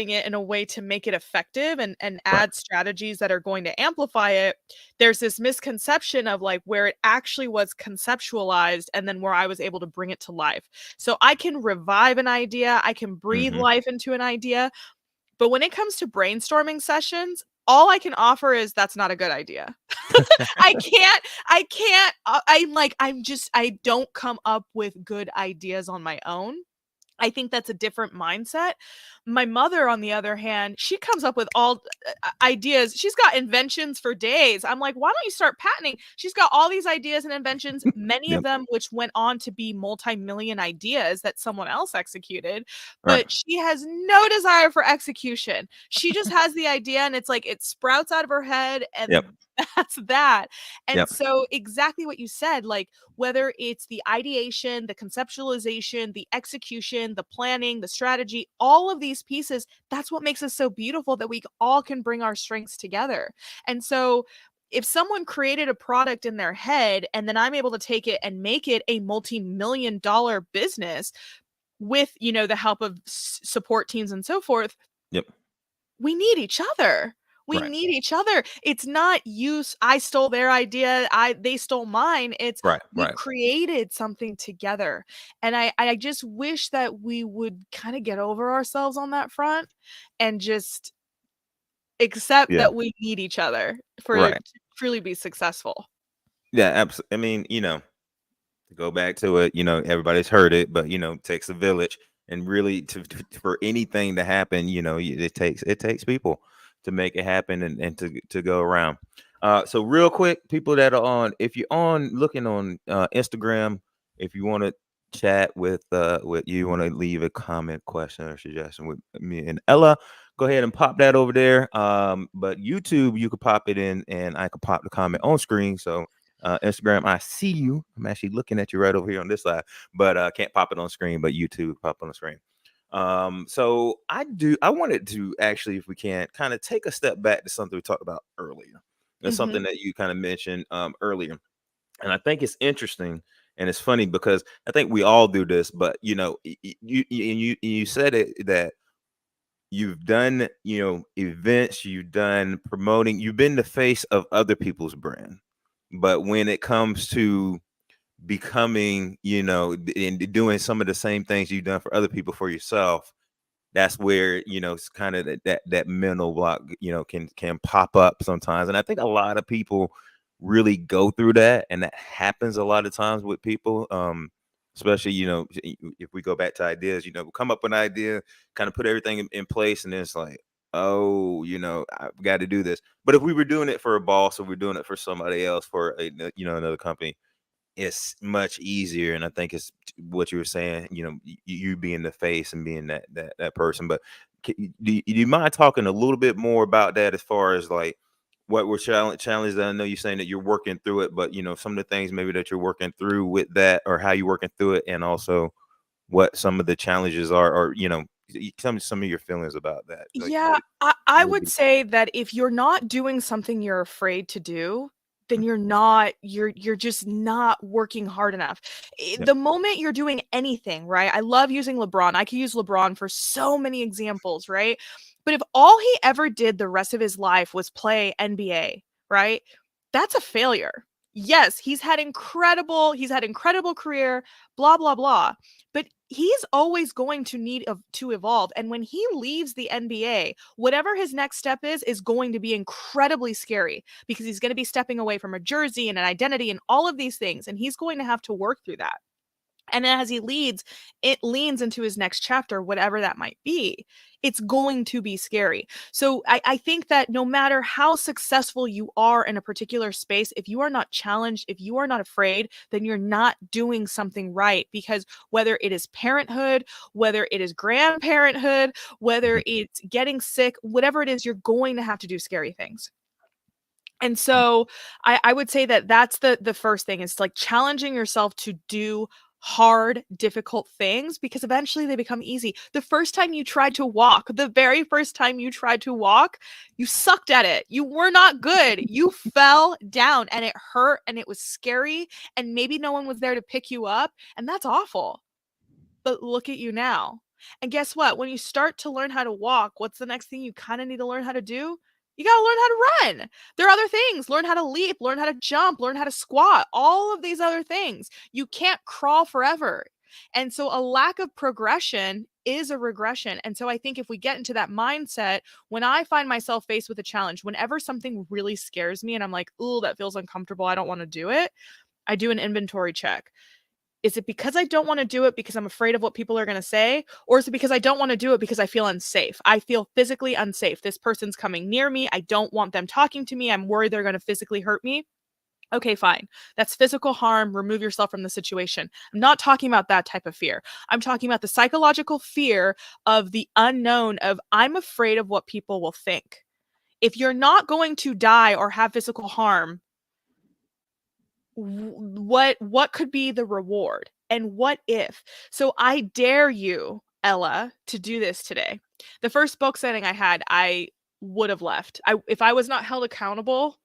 it in a way to make it effective and Right. add strategies that are going to amplify it, there's this misconception of like where it actually was conceptualized and then where I was able to bring it to life. So I can revive an idea, I can breathe Mm-hmm. life into an idea, but when it comes to brainstorming sessions, all I can offer is that's not a good idea. I don't come up with good ideas on my own. I think that's a different mindset. My mother, on the other hand, she comes up with all ideas. She's got inventions for days. I'm like, why don't you start patenting? She's got all these ideas and inventions, many of Yep. them which went on to be multi-million ideas that someone else executed, Right. but she has no desire for execution. She just has the idea and it's like it sprouts out of her head Yep. and that's that. And Yep. so exactly what you said, like whether it's the ideation, the conceptualization, the execution, the planning, the strategy, all of these pieces, that's what makes us so beautiful that we all can bring our strengths together. And so if someone created a product in their head and then I'm able to take it and make it a multi-million dollar business with, the help of support teams and so forth, Yep. we need each other. We Right. need each other. It's not I stole their idea, they stole mine. It's Right. we Right. created something together. And I just wish that we would kind of get over ourselves on that front and just accept Yeah. that we need each other for it Right. to truly be successful. Yeah. Absolutely. I mean, to go back to it, everybody's heard it, but it takes a village, and really for anything to happen, it takes people to make it happen and to go around. So real quick, people that are on, if you're on looking on Instagram, if you want to chat with you want to leave a comment, question, or suggestion with me and Ella, go ahead and pop that over there. But YouTube, you could pop it in and I could pop the comment on screen. So Instagram, I see you. I'm actually looking at you right over here on this side, but can't pop it on screen. But YouTube, pop on the screen. So I wanted to actually, if we can, kind of take a step back to something we talked about earlier. That's Mhm. something that you kind of mentioned earlier. And I think it's interesting and it's funny because I think we all do this, but you said it that you've done, events, you've done promoting, you've been the face of other people's brand. But when it comes to becoming, and doing some of the same things you've done for other people for yourself, that's where it's kind of that mental block can pop up sometimes. And I think a lot of people really go through that, and that happens a lot of times with people, especially if we go back to ideas, come up with an idea, kind of put everything in place, and then it's like, oh, I've got to do this. But if we were doing it for a boss, or we're doing it for somebody else, for another company, it's much easier. And I think it's what you were saying, you being the face and being that person. But do you mind talking a little bit more about that, as far as like what were challenges that I know you're saying that you're working through it, but some of the things maybe that you're working through with that, or how you're working through it, and also what some of the challenges are, or tell me some of your feelings about that, like Yeah, I would say that if you're not doing something you're afraid to do, then you're just not working hard enough. yeah. The moment you're doing anything, right? I love using LeBron. I could use LeBron for so many examples, right? But if all he ever did the rest of his life was play NBA, right? That's a failure. Yes, he's had incredible career, blah blah blah. But he's always going to need to evolve. And when he leaves the NBA, whatever his next step is going to be incredibly scary, because he's going to be stepping away from a jersey and an identity and all of these things. And he's going to have to work through that. And as he leans into his next chapter, whatever that might be, it's going to be scary. So I think that no matter how successful you are in a particular space, if you are not challenged, if you are not afraid, then you're not doing something right. Because whether it is parenthood, whether it is grandparenthood, whether Mhm. it's getting sick, whatever it is, you're going to have to do scary things. And so I would say that that's the first thing, is like challenging yourself to do hard, difficult things, because eventually they become easy. The first time you tried to walk, the very first time you tried to walk, you sucked at it. You were not good. You fell down and it hurt and it was scary, and maybe no one was there to pick you up, and that's awful. But look at you now. And guess what? When you start to learn how to walk, what's the next thing you kind of need to learn how to do? You got to learn how to run. There are other things. Learn how to leap, learn how to jump, learn how to squat, all of these other things. You can't crawl forever. And so a lack of progression is a regression. And so I think if we get into that mindset, when I find myself faced with a challenge, whenever something really scares me and I'm like, "Ooh, that feels uncomfortable. I don't want to do it." I do an inventory check. Is it because I don't want to do it because I'm afraid of what people are going to say? Or is it because I don't want to do it because I feel unsafe? I feel physically unsafe. This person's coming near me. I don't want them talking to me. I'm worried they're going to physically hurt me. Okay, fine. That's physical harm. Remove yourself from the situation. I'm not talking about that type of fear. I'm talking about the psychological fear of the unknown, of I'm afraid of what people will think. If you're not going to die or have physical harm, what could be the reward, and what if? So I dare you, Ella, to do this today. The first book signing I had, I would have left. If I was not held accountable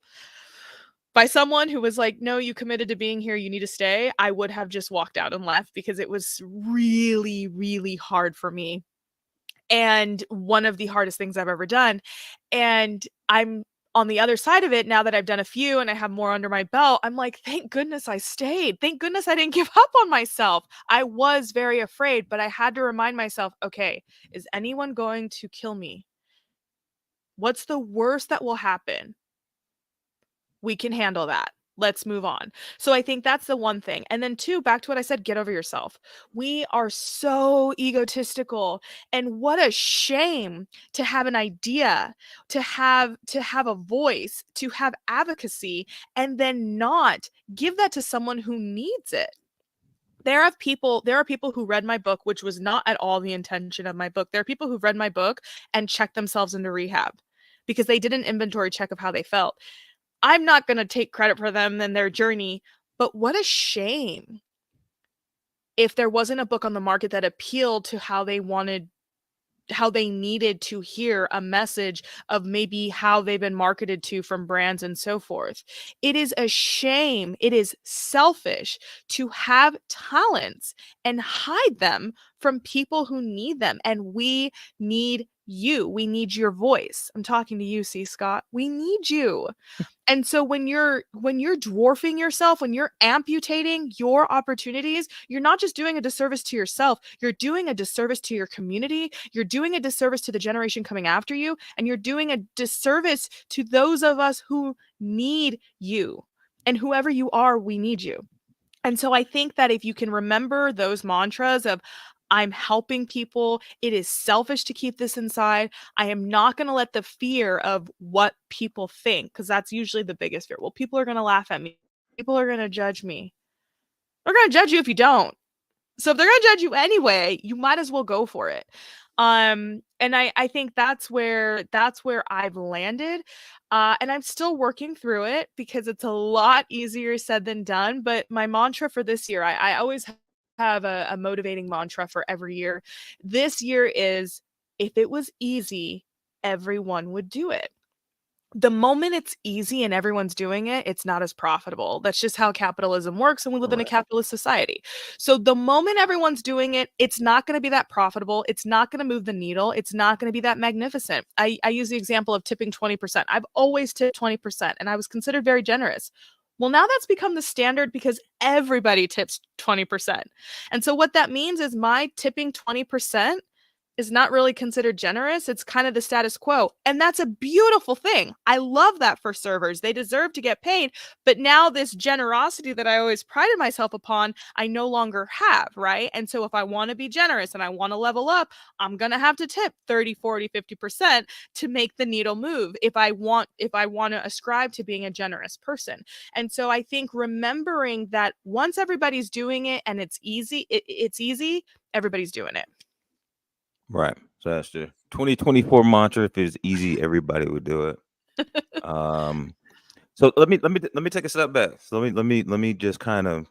by someone who was like, no, you committed to being here, you need to stay, I would have just walked out and left, because it was really really hard for me, and one of the hardest things I've ever done. And I'm on the other side of it now that I've done a few and I have more under my belt. I'm like, thank goodness I stayed. Thank goodness I didn't give up on myself. I was very afraid, but I had to remind myself, okay, is anyone going to kill me? What's the worst that will happen? We can handle that. Let's move on. So I think that's the one thing. And then two, back to what I said, get over yourself. We are so egotistical, and what a shame to have an idea, to have a voice, to have advocacy, and then not give that to someone who needs it. There are people who read my book, which was not at all the intention of my book. There are people who've read my book and checked themselves into rehab because they did an inventory check of how they felt. I'm not going to take credit for them and their journey, but what a shame if there wasn't a book on the market that appealed to how they wanted how they needed to hear a message of maybe how they've been marketed to from brands and so forth. It is a shame, it is selfish to have talents and hide them from people who need them. And we need you. We need your voice. I'm talking to you, C. Scott. We need you. And so when you're dwarfing yourself, when you're amputating your opportunities, you're not just doing a disservice to yourself, you're doing a disservice to your community, you're doing a disservice to the generation coming after you, and you're doing a disservice to those of us who need you. And whoever you are, we need you. And so I think that if you can remember those mantras of, I'm helping people, it is selfish to keep this inside. I am not going to let the fear of what people think, because that's usually the biggest fear. Well, people are going to laugh at me. People are going to judge me. They're going to judge you if you don't. So if they're going to judge you anyway, you might as well go for it. And I think that's where I've landed. And I'm still working through it because it's a lot easier said than done. But my mantra for this year, I always have a motivating mantra for every year. This year is, if it was easy, everyone would do it. The moment it's easy and everyone's doing it, it's not as profitable. That's just how capitalism works, and we live in a Right. capitalist society. So the moment everyone's doing it, it's not going to be that profitable. It's not going to move the needle. It's not going to be that magnificent. I use the example of tipping 20%. I've always tipped 20%, and I was considered very generous. Well, now that's become the standard because everybody tips 20%. And so what that means is my tipping 20% is not really considered generous. It's kind of the status quo. And that's a beautiful thing. I love that for servers. They deserve to get paid. But now, this generosity that I always prided myself upon, I no longer have, right? And so, if I want to be generous and I want to level up, I'm going to have to tip 30, 40, 50% to make the needle move if I want to ascribe to being a generous person. And so, I think remembering that once everybody's doing it and it's easy, everybody's doing it. Right. So that's the 2024 mantra. If it's easy, everybody would do it. Um, so let me take a step back. So let me just kind of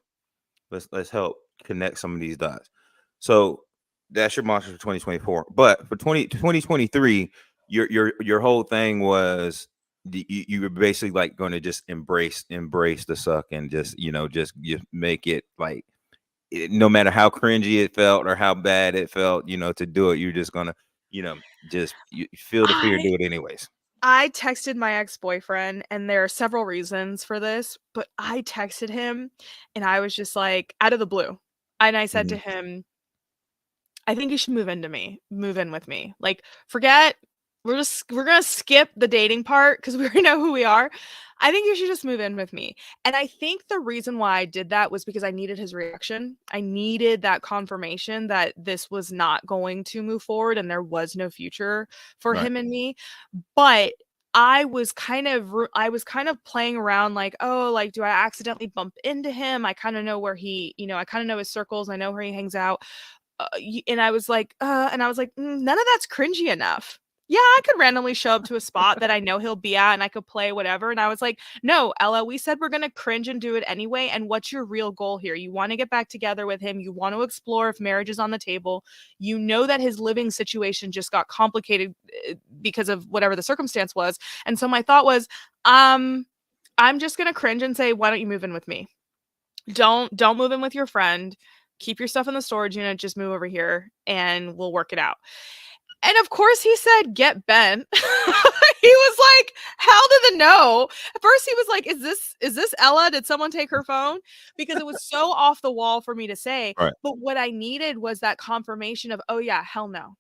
let's help connect some of these dots. So that's your mantra for 2024. But for 2023, your whole thing was you were basically like going to just embrace the suck and just make it like no matter how cringy it felt or how bad it felt, to do it, you're just gonna, you know, just you feel the fear and I do it anyways. I texted my ex-boyfriend, and there are several reasons for this, but I texted him and I was just like, out of the blue. And I said to Mhm. him, I think you should move in with me. Like, forget, we're gonna skip the dating part because we already know who we are. I think you should just move in with me. And I think the reason why I did that was because I needed his reaction. I needed that confirmation that this was not going to move forward and there was no future for Right, him and me. But I was kind of playing around like, oh, like, do I accidentally bump into him? I kind of know where I kind of know his circles. I know where he hangs out. And I was like, none of that's cringy enough. Yeah, I could randomly show up to a spot that I know he'll be at and I could play whatever. And I was like, no, Ella, we said we're going to cringe and do it anyway. And what's your real goal here? You want to get back together with him. You want to explore if marriage is on the table. You know that his living situation just got complicated because of whatever the circumstance was. And so my thought was, um, I'm just going to cringe and say, why don't you move in with me? Don't move in with your friend. Keep your stuff in the storage unit, just move over here and we'll work it out. And of course he said, get bent. He was like, how did the no? At first he was like, is this Ella? Did someone take her phone? Because it was so off the wall for me to say. right, But what I needed was that confirmation of, oh yeah, hell no.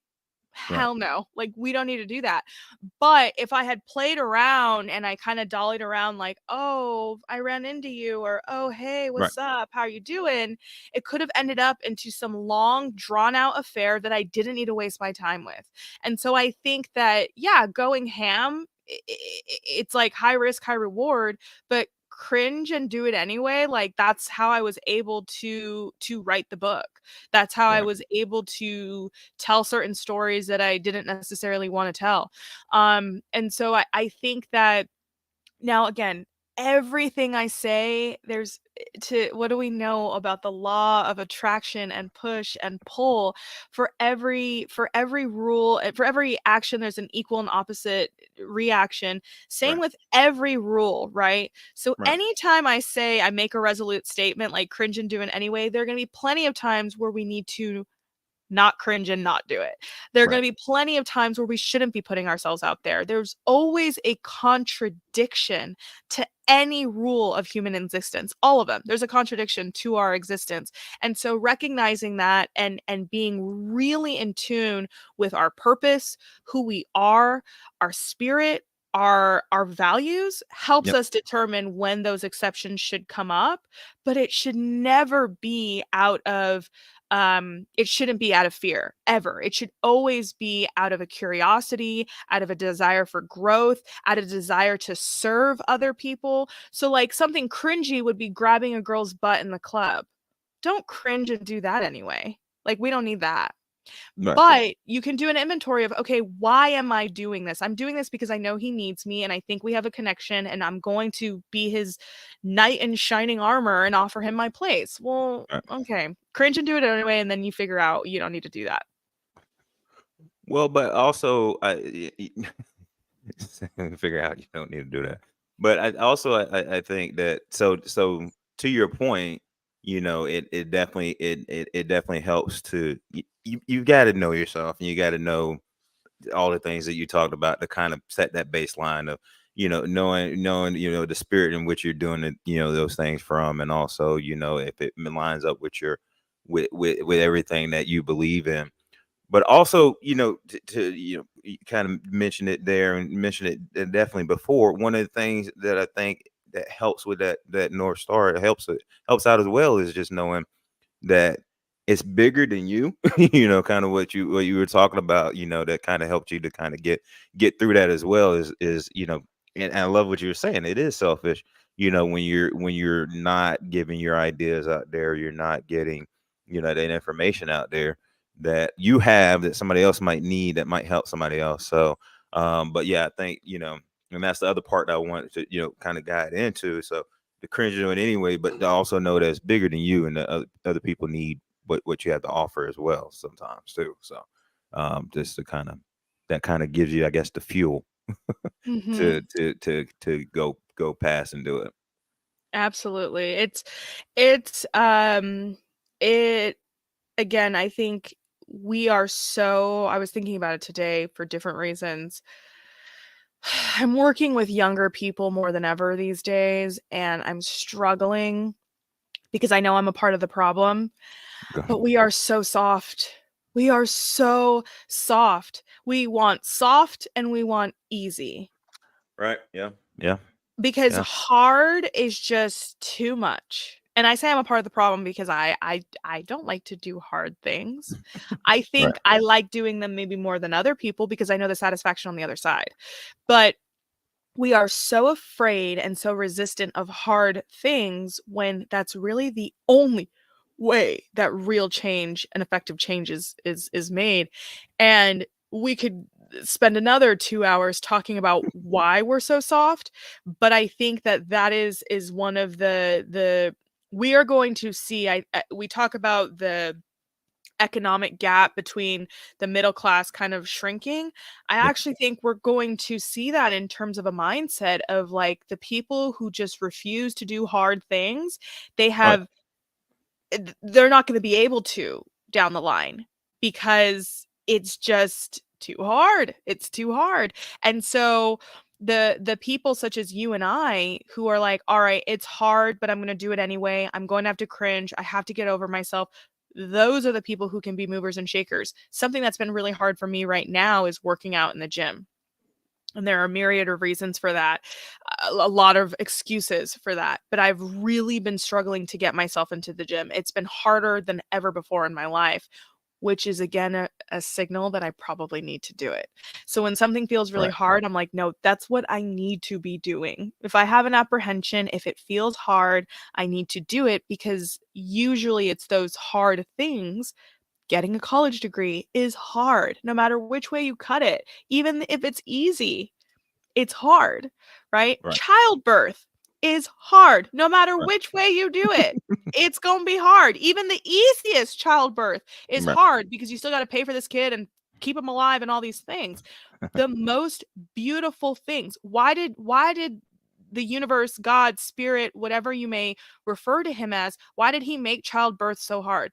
right, Hell no. Like, we don't need to do that. But if I had played around and I kind of dollied around like, "Oh, I ran into you," or "Oh, hey, right. what's up? How are you doing?" It could have ended up into some long, drawn out affair that I didn't need to waste my time with. And so I think that, yeah, going ham, it's like high risk, high reward, but cringe and do it anyway. Like, that's how I was able to write the book. That's how I Right. was able to tell certain stories that I didn't necessarily want to tell. And so I think that now, again, everything I say, to what do we know about the law of attraction and push and pull? For every rule, for every action, there's an equal and opposite reaction. Same Right. with every rule, right? So Right. anytime I say I make a resolute statement like cringe and do it anyway, there are going to be plenty of times where we need to not cringe and not do it. There are going Right. to be plenty of times where we shouldn't be putting ourselves out there. There's always a contradiction to any rule of human existence. All of them. There's a contradiction to our existence. And so recognizing that and being really in tune with our purpose, who we are, our spirit, our values helps Yep. us determine when those exceptions should come up, but it should never be out of it shouldn't be out of fear ever. It should always be out of a curiosity, out of a desire for growth, out of a desire to serve other people. So like something cringy would be grabbing a girl's butt in the club. Don't cringe and do that anyway. Like we don't need that. Right. But you can do an inventory of, okay, why am I doing this? I'm doing this because I know he needs me and I think we have a connection and I'm going to be his knight in shining armor and offer him my place. Well, Right. okay. Cringe and do it anyway, and then you figure out you don't need to do that. Well, but also, figure out you don't need to do that. But I think that so to your point, it definitely helps to you got to know yourself and you got to know all the things that you talked about to kind of set that baseline of knowing the spirit in which you're doing it, those things from, and also if it lines up with your with everything that you believe in. But also, to you kind of mentioned it there and mentioned it definitely before. One of the things that I think that helps with that North Star, it helps out as well, is just knowing that it's bigger than you. Kind of what you were talking about. That kind of helped you to kind of get through that as well. Is and I love what you were saying. It is selfish. When you're not giving your ideas out there, you're not getting that information out there that you have that somebody else might need, that might help somebody else. So, but yeah, I think and that's the other part that I wanted to kind of guide into. So the cringe to it anyway, but to also know that it's bigger than you and that other people need what you have to offer as well sometimes too. So, just to kind of gives you, I guess, the fuel Mhm. to go past and do it. Absolutely. It's it again, I think we are so I was thinking about it today for different reasons. I'm working with younger people more than ever these days, and I'm struggling because I know I'm a part of the problem, Okay. but we are so soft. We are so soft. We want soft and we want easy Right. Yeah. Yeah. because Yeah. hard is just too much. And I say I'm a part of the problem because I don't like to do hard things. I Right. think I like doing them maybe more than other people because I know the satisfaction on the other side. But we are so afraid and so resistant of hard things when that's really the only way that real change and effective change is made. And we could spend another 2 hours talking about why we're so soft, but I think that that is one of the we are going to see we talk about the economic gap between the middle class kind of shrinking. I Yep. actually think we're going to see that in terms of a mindset of like the people who just refuse to do hard things, they Right. have they're not going to be able to down the line because it's just too hard. It's too hard. And so the people such as you and I who are like, all right, it's hard, but I'm going to do it anyway. I'm going to have to cringe. I have to get over myself. Those are the people who can be movers and shakers. Something that's been really hard for me right now is working out in the gym. And there are myriad of reasons for that, a lot of excuses for that. But I've really been struggling to get myself into the gym. It's been harder than ever before in my life, which is again a signal that I probably need to do it. So when something feels really Right. hard, I'm like, no, that's what I need to be doing. If I have an apprehension, if it feels hard, I need to do it because usually it's those hard things. Getting a college degree is hard, no matter which way you cut it. Even if it's easy, it's hard, right? Right. Childbirth is hard. No matter which way you do it, it's going to be hard. Even the easiest childbirth is Right. hard because you still got to pay for this kid and keep him alive and all these things. The most beautiful things. Why did the universe, God, spirit, whatever you may refer to him as, why did he make childbirth so hard?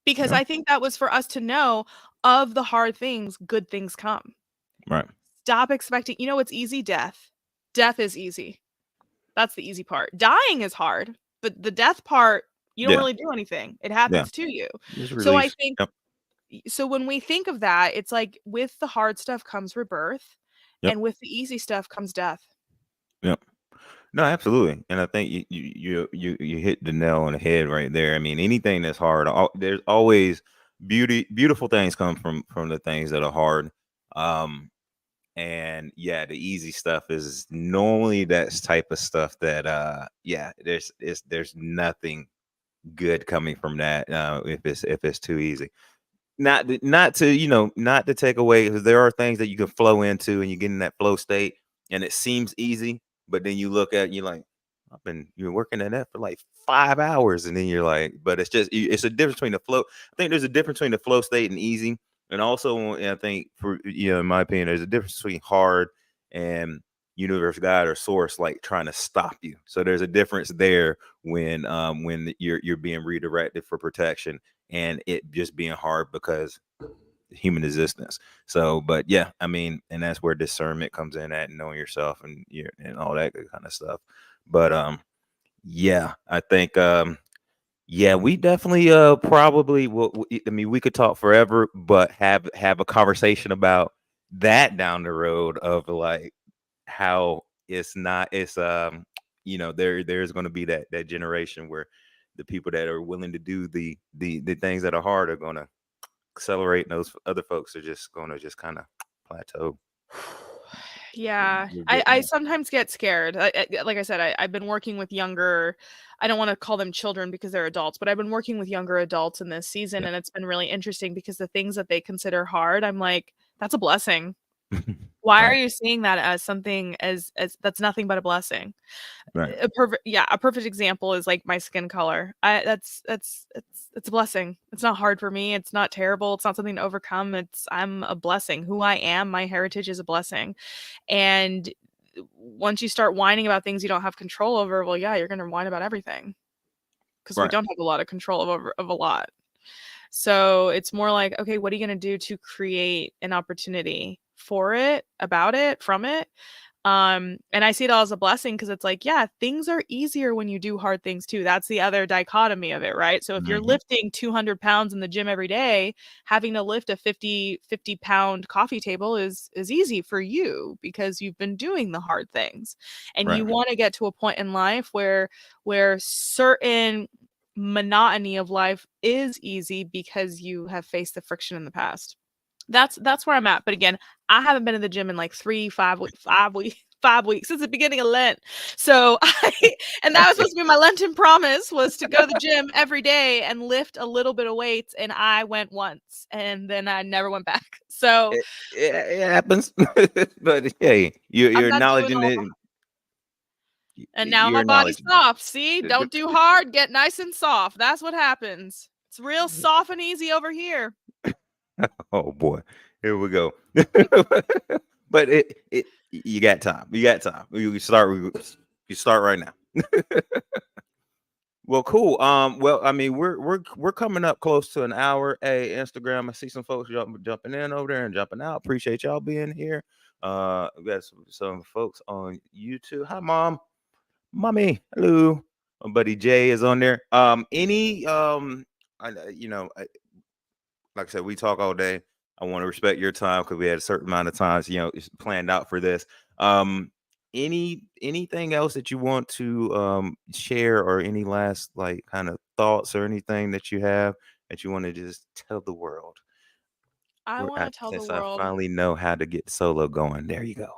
Because Yeah. I think that was for us to know of the hard things, good things come. Right. Stop expecting, it's easy, death. Death is easy. That's the easy part. Dying is hard, but the death part, you don't Yeah. really do anything. It Yeah. happens to you. Just So I release. think Yep. so when we think of that, it's like with the hard stuff comes rebirth, Yep. and with the easy stuff comes death. Yep. No, absolutely, and I think you hit the nail on the head right there. I mean, anything that's hard, there's always beautiful things come from the things that are hard. Um, and yeah, the easy stuff is normally that type of stuff that yeah, there's nothing good coming from that if it's too easy. Not to not to take away, because there are things that you can flow into and you get in that flow state and it seems easy, but then you look at, you're like, you're working at that for like 5 hours, and then you're like, but it's just it's a difference between the flow. I think there's a difference between the flow state and easy, and also I think, for in my opinion, there's a difference between hard and universe, God, or source like trying to stop you. So there's a difference there when you're being redirected for protection, and it just being hard because human existence. So, but yeah, I mean, and that's where discernment comes in at, and knowing yourself and and all that good kind of stuff. But yeah, I think yeah, we definitely probably will. I mean, we could talk forever, but have a conversation about that down the road of like how it's not it's there's going to be that generation where the people that are willing to do the things that are hard are going to accelerate, and those other folks are just going to just kind of plateau. Yeah, We're I getting I there. sometimes get scared. Like I said, I've been working with younger. I don't want to call them children because they're adults, but I've been working with younger adults in this season, Yep. and it's been really interesting because the things that they consider hard, I'm like, that's a blessing. Why are Right. you seeing that as something as that's nothing but a blessing? Right. A perfect example is like my skin color. I that's it's a blessing. It's not hard for me. It's not terrible. It's not something to overcome. I'm a blessing. Who I am, my heritage is a blessing. And once you start whining about things you don't have control over, well, yeah, you're gonna whine about everything because we Right. don't have a lot of control of a lot. So it's more like, okay, what are you gonna do to create an opportunity for it, about it, from it? And I see it all as a blessing because it's like, yeah, things are easier when you do hard things too. That's the other dichotomy of it, right? So if you're Hmm. lifting 200 pounds in the gym every day, having to lift a 50 pound coffee table is easy for you because you've been doing the hard things. And you Right. want to get to a point in life where certain monotony of life is easy because you have faced the friction in the past. That's where I'm at. But again, I haven't been in the gym in like 5 weeks, 5 weeks since the beginning of Lent. So and that was supposed to be my Lenten promise, was to go to the gym every day and lift a little bit of weights. And I went once and then I never went back. So It happens. But hey, I'm you're not doing acknowledging all it. the, and now You're my body's acknowledging soft. See, it. don't do hard, get nice and soft. That's what happens. It's real soft and easy over here. Oh boy, here we go. But you got time. You got time. You start right now. Well, cool. Well, I mean, we're coming up close to an hour. Hey, Instagram, I see some folks jumping in over there and jumping out. Appreciate y'all being here. We got some folks on YouTube. Hi, mom, mommy, hello. My buddy Jay is on there. Any like I said, we talk all day. I want to respect your time because we had a certain amount of times, it's planned out for this. Anything else that you want to share, or any last like kind of thoughts or anything that you have that you want to just tell the world? I want to tell the Since I world. finally know how to get solo going, there you go.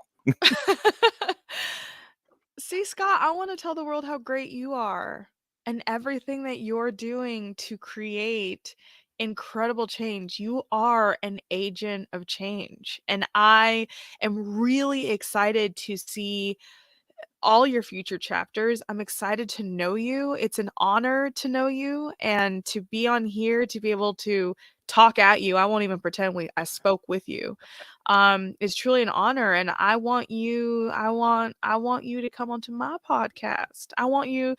See, Scott, I want to tell the world how great you are and everything that you're doing to create incredible change. You are an agent of change. And I am really excited to see all your future chapters. I'm excited to know you. It's an honor to know you and to be on here to be able to talk at you. I won't even pretend I spoke with you. It's truly an honor, and I want you to come onto my podcast. I want you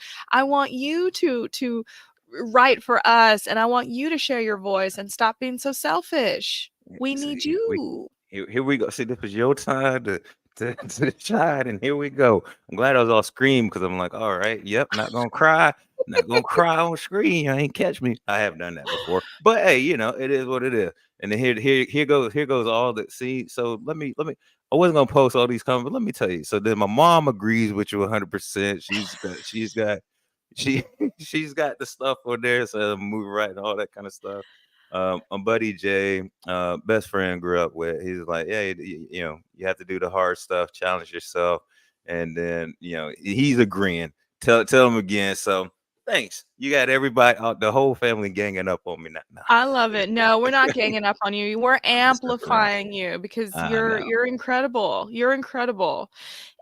to write for us, and I want you to share your voice and stop being so selfish. We need See, you. here we go. See, this was your time to shine, and here we go. I'm glad I was all scream because I'm like, all right, yep, not gonna cry, not gonna cry on screen. You ain't catch me. I have done that before, but hey, it is what it is. And then here goes all the see. So let me. I wasn't gonna post all these comments, but let me tell you. So then my mom agrees with you 100%. She she's got the stuff on there, so movie right and all that kind of stuff. My buddy Jay, best friend grew up with, he's like, yeah, you have to do the hard stuff, challenge yourself, and then he's agreeing. Tell him again. So thanks. You got everybody, the whole family ganging up on me now. Nah, I love it. No, we're not ganging up on you. We're just a friend. amplifying you because I you're know. you're incredible. You're incredible.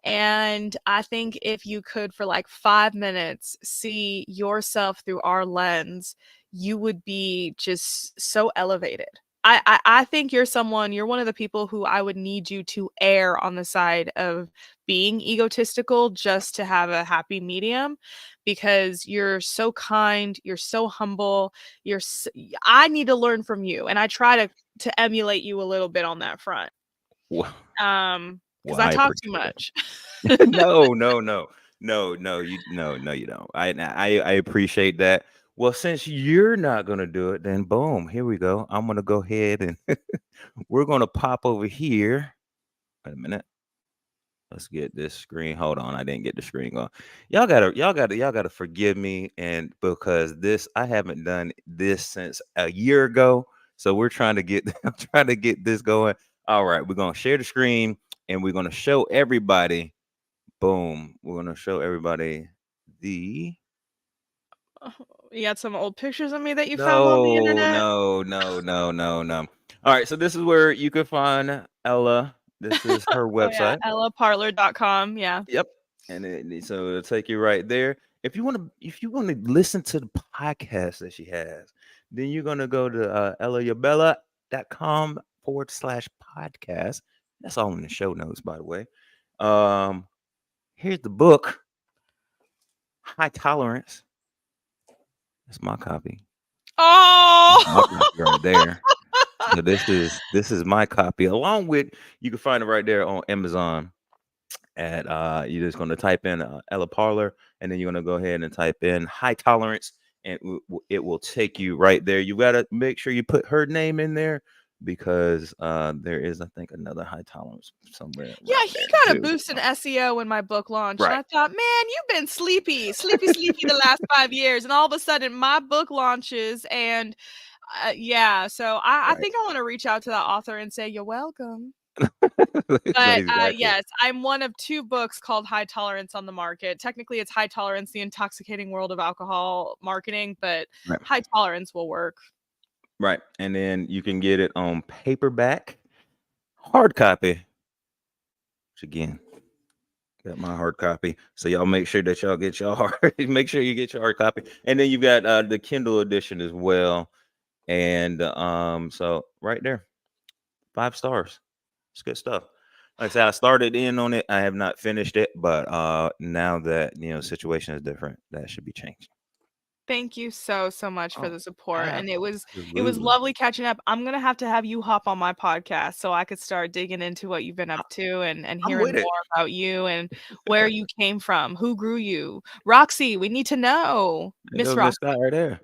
And I think if you could, for like 5 minutes, see yourself through our lens, you would be just so elevated. I think you're one of the people who I would need you to err on the side of being egotistical just to have a happy medium because you're so kind, you're so humble, I need to learn from you, and I try to emulate you a little bit on that front. Well, Because well, I I talk too appreciate it. much. No, no, no, no, no, you don't. I appreciate that. Well, since you're not gonna do it, then boom, here we go. I'm gonna go ahead and we're gonna pop over here. Wait a minute. Let's get this screen. Hold on, I didn't get the screen going. Y'all gotta forgive me, and because this I haven't done this since a year ago. So we're trying to get I'm trying to get this going. All right, we're gonna share the screen and we're gonna show everybody. Boom. We're gonna show everybody the Oh, you got some old pictures of me that you found on the no, internet? no, no, no, no, no. All right, so this is where you can find Ella. This is her Oh, yeah, website. ellaparlor.com, yeah. Yep. And so it'll take you right there. If you want to listen to the podcast that she has, then you're gonna go to ellaiabella.com/podcast. That's all in the show notes, by the way. Um, Here's the book, High Tolerance. That's my copy. That's my Oh! copy right there. So this is my copy, along with you can find it right there on Amazon. At you're just going to type in Ella Parlor, and then you're going to go ahead and type in High Tolerance, and it will take you right there. You got to make sure you put her name in there because there is, I think, another High Tolerance somewhere Yeah, around he there got a too. boost in SEO when my book launched, and Right, I thought, "Man, you've been sleepy, sleepy, sleepy the last 5 years," and all of a sudden, my book launches, and, yeah, so I right. think I wanna reach out to that author and say, "You're welcome." So But, exactly. yes, I'm one of 2 books called High Tolerance on the market. Technically, it's High Tolerance: The Intoxicating World of Alcohol Marketing, but Right, High Tolerance will work. right. And then you can get it on paperback, hard copy. Which again, got my hard copy. So y'all make sure that y'all get your hard make sure you get your hard copy. And then you got the Kindle edition as well. And so right there, 5 stars. It's good stuff. Like I said, I started in on it. I have not finished it, but now that situation is different, that should be changed. Thank you so, so much for Oh, the support, and it was absolutely. lovely catching up. I'm gonna have you hop on my podcast so I could start digging into what you've been up to and I'm hearing with it. more about you and where you came from, who grew you. Roxy, we need to know. There Miss goes Miss Roxy. Scott right there.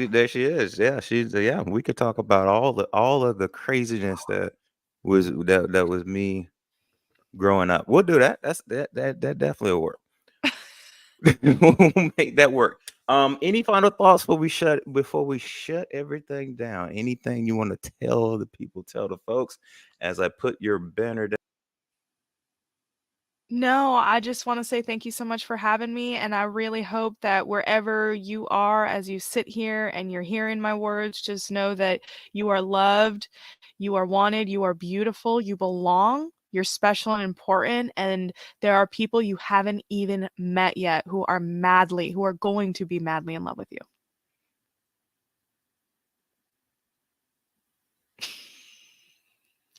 There she is. Yeah, yeah. We could talk about all of the craziness that was me growing up. We'll do that. That definitely will work. We'll make that work. Any final thoughts before we shut everything down? Anything you want to tell the people, tell the folks as I put your banner down? No, I just wanna say thank you so much for having me, and I really hope that wherever you are as you sit here and you're hearing my words, just know that you are loved, you are wanted, you are beautiful, you belong. You're special and important, and there are people you haven't even met yet who are going to be madly in love with you.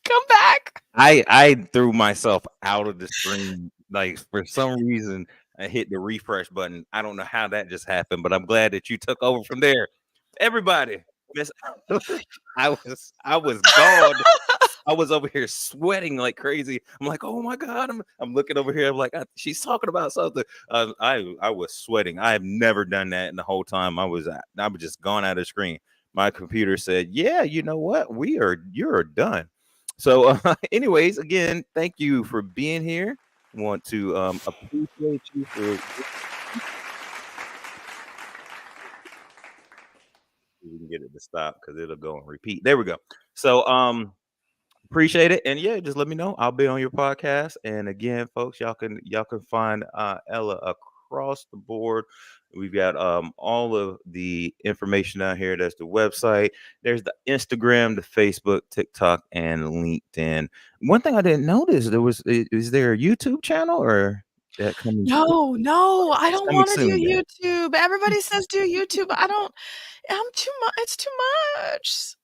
Come back. I threw myself out of the screen. Like for some reason, I hit the refresh button. I don't know how that just happened, but I'm glad that you took over from there. Everybody, Miss, I was gone. I was over here sweating like crazy. I'm like, oh my god! I'm looking over here. I'm like, she's talking about something. I was sweating. I have never done that in the whole time I was just gone out of the screen. My computer said, yeah, you know what? You're done. So, anyways, again, thank you for being here. Want to appreciate you for. We can get it to stop because it'll go and repeat. There we go. So, appreciate it, and yeah, just let me know. I'll be on your podcast. And again, folks, y'all can find Ella across the board. We've got all of the information out here. That's the website. There's the Instagram, the Facebook, TikTok, and LinkedIn. One thing I didn't notice, is there a YouTube channel or that coming soon? No, I It's don't coming wanna do soon then. YouTube. Everybody says do YouTube. I'm too much. It's too much.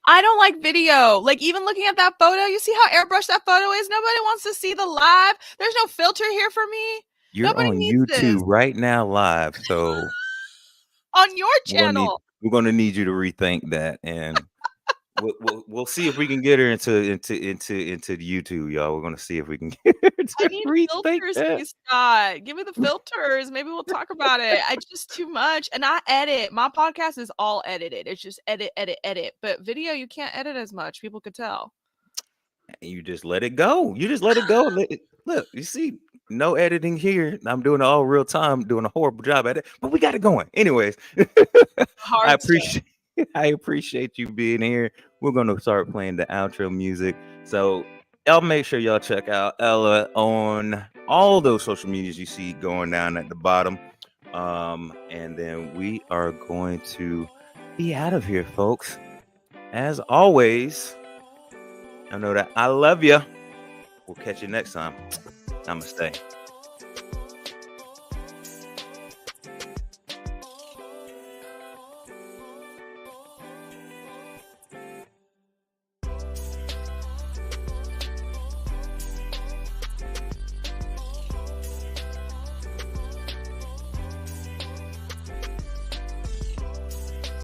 I don't like video. Like, even looking at that photo, you see how airbrushed that photo is? Nobody wants to see the live. There's no filter here for me. You're Nobody on needs YouTube this right now live, so on your we're gonna need channel. we're gonna need you to rethink that, and we'll see if we can get her into the YouTube, y'all. We're gonna see if we can get her I to need rethink filters, that. please, Scott. Give me the filters. Maybe we'll talk about it. It's just too much. And I edit. My podcast is all edited. It's just edit, edit, edit. But video, you can't edit as much. People could tell. And you just let it go. You just let it go. Look, you see, no editing here. I'm doing it all real time, doing a horrible job at it, but we got it going. Anyways, I Hard stuff. appreciate I appreciate you being here. We're gonna start playing the outro music. So y'all make sure y'all check out Ella on all those social medias you see going down at the bottom. And then we are going to be out of here, folks. As always, I know that I love you. We'll catch you next time. Namaste.